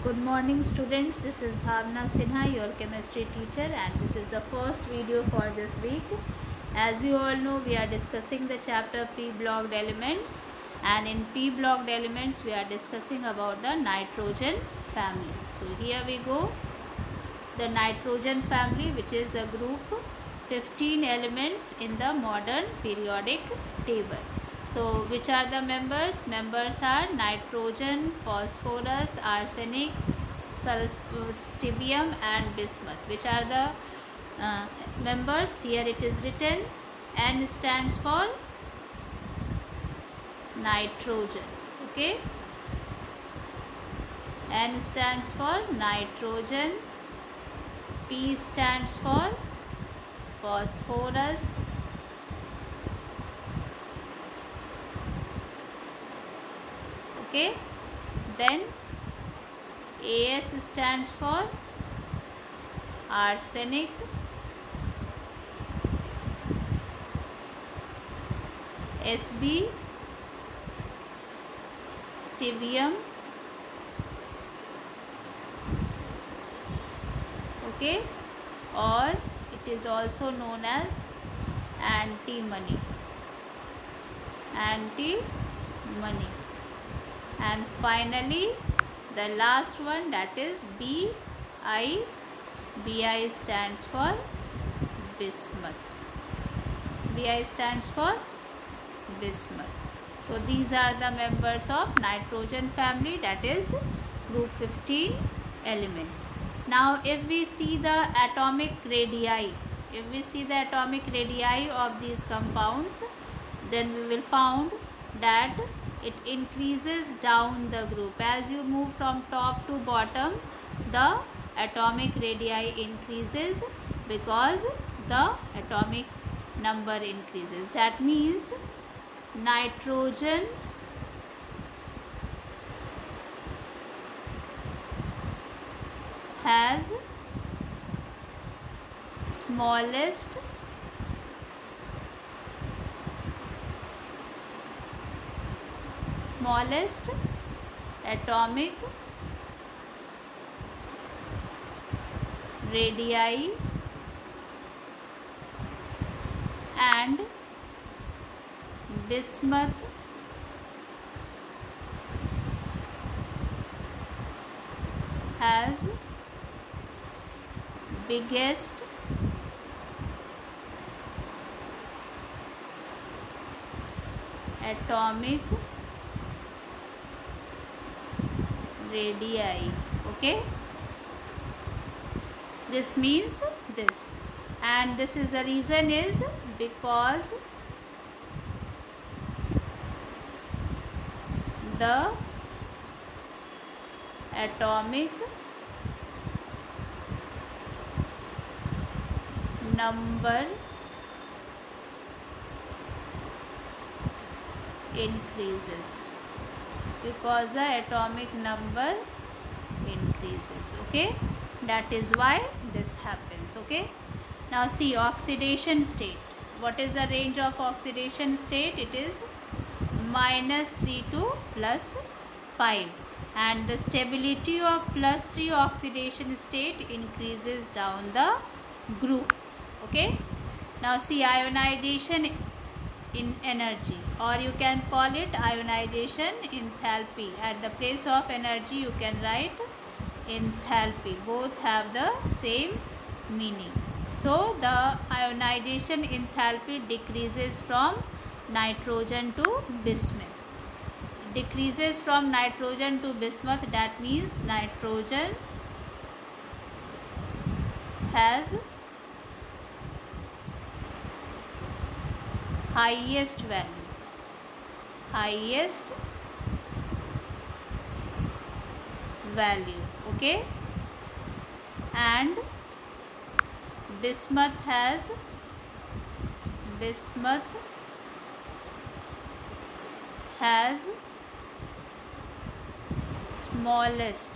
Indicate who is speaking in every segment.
Speaker 1: Good morning students, this is Bhavna Sinha, your chemistry teacher, and this is the first video for this week. As you all know, we are discussing the chapter p-blocked elements, and in p-blocked elements we are discussing about the nitrogen family. So here we go, the nitrogen family, which is the group 15 elements in the modern periodic table. So which are the members? Members are nitrogen, phosphorus, arsenic, stibbium and bismuth. Which are the members? Here it is written. N stands for nitrogen. Okay. N stands for nitrogen. P stands for phosphorus. Okay, then AS stands for arsenic. SB stibbium. Okay, or it is also known as antimony. Antimony. And finally the last one, that is Bi. Bi stands for bismuth. Bi stands for bismuth. So these are the members of nitrogen family, that is group 15 elements. Now if we see the atomic radii, of these compounds, then we will found that it increases down the group. As you move from top to bottom, the atomic radii increases because the atomic number increases. That means nitrogen has smallest atomic radii and bismuth has biggest atomic radii. Okay, this means this, and this is the reason is because the atomic number increases, because the atomic number increases. Okay, that is why this happens. Okay, now see oxidation state. What is the range of oxidation state? It is -3 to +5, and the stability of +3 oxidation state increases down the group. Okay, now see ionization in energy, or you can call it ionization enthalpy. At the place of energy you can write enthalpy. Both have the same meaning. So the ionization enthalpy decreases from nitrogen to bismuth. Decreases from nitrogen to bismuth, that means nitrogen has highest value. Okay, and bismuth has smallest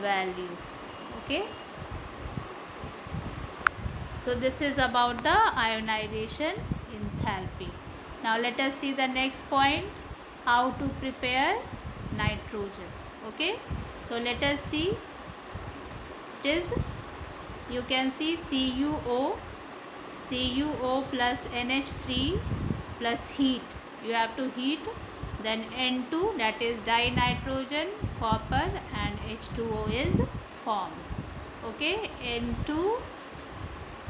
Speaker 1: value. Okay, so this is about the ionization enthalpy. Now let us see the next point, how to prepare nitrogen. Okay, so let us see. It is, you can see CuO plus NH3 plus heat. You have to heat, then N2, that is dinitrogen, copper, and H2O is formed. Okay, N2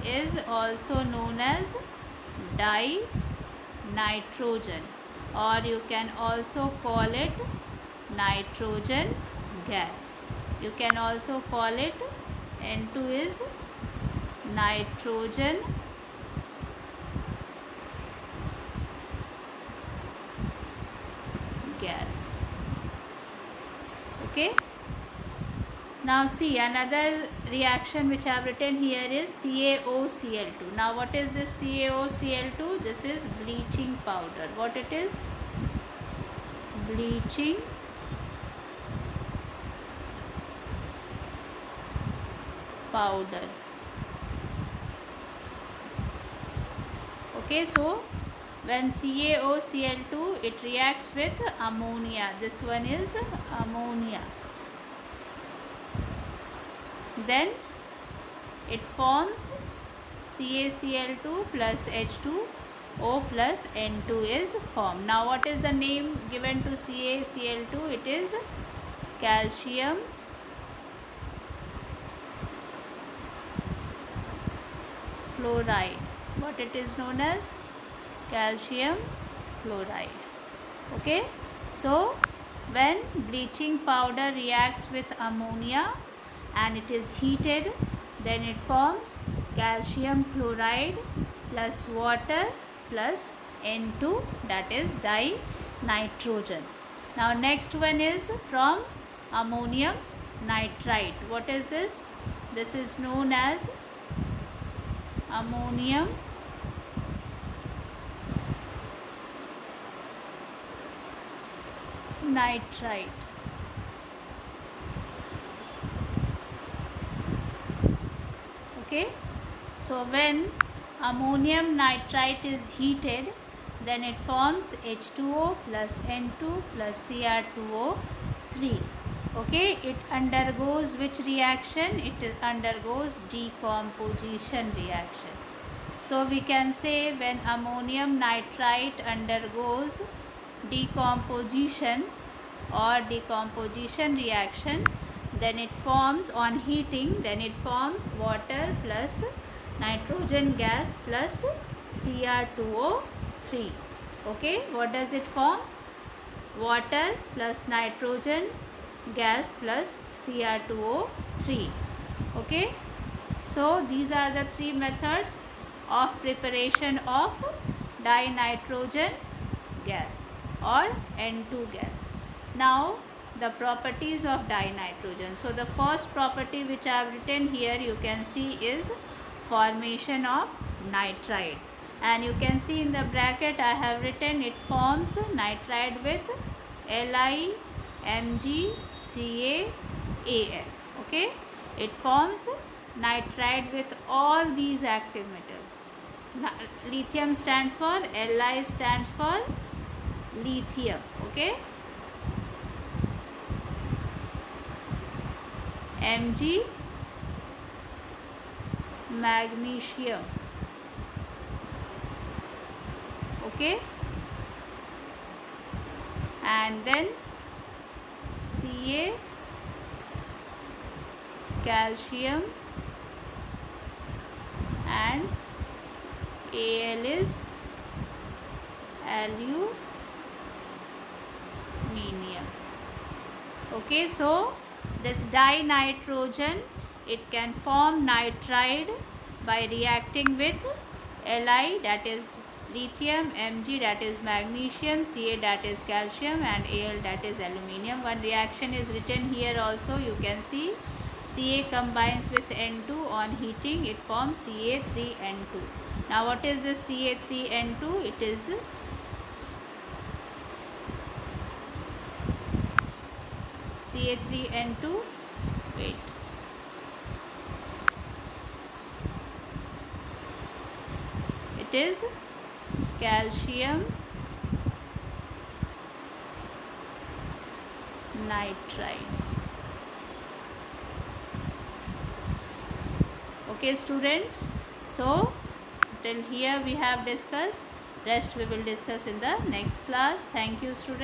Speaker 1: is also known as dinitrogen, or you can also call it nitrogen gas. You can also call it, N2 is nitrogen gas. Okay, now see, another reaction which I have written here is CaOCl2. Now what is this CaOCl2? This is bleaching powder. What it is? Bleaching powder. Okay, so when CaOCl2, it reacts with ammonia. This one is ammonia. Then it forms CaCl2 plus H2O plus N2 is formed. Now what is the name given to CaCl2? It is calcium chloride. What it is known as? Calcium chloride. Okay, so when bleaching powder reacts with ammonia and it is heated, then it forms calcium chloride plus water plus N2, that is dinitrogen. Now next one is from ammonium nitrite. What is this? This is known as ammonium nitrite. Okay, so when ammonium nitrite is heated, then it forms H2O plus N2 plus Cr2O3. Okay, it undergoes which reaction? It undergoes decomposition reaction. So we can say when ammonium nitrite undergoes decomposition or decomposition reaction, then it forms, on heating, then it forms water plus nitrogen gas plus Cr2O3. Okay, what does it form? Water plus nitrogen gas plus Cr2O3. Okay, so these are the three methods of preparation of dinitrogen gas or N2 gas. Now the properties of dinitrogen. So the first property which I have written here, you can see, is formation of nitride, and you can see in the bracket I have written it forms nitride with LiMgCaAl. Okay, it forms nitride with all these active metals. Lithium stands for, Li stands for lithium. Okay, Mg magnesium. Okay, and then Ca calcium and Al is aluminium. Okay, so this dinitrogen, it can form nitride by reacting with Li, that is lithium, Mg, that is magnesium, Ca, that is calcium, and Al, that is aluminium. One reaction is written here also. You can see Ca combines with N2 on heating, it forms Ca3N2. Now what is this Ca3N2? It is Ca3N2, wait, it is calcium nitride. Okay students, so till here we have discussed, rest we will discuss in the next class. Thank you students.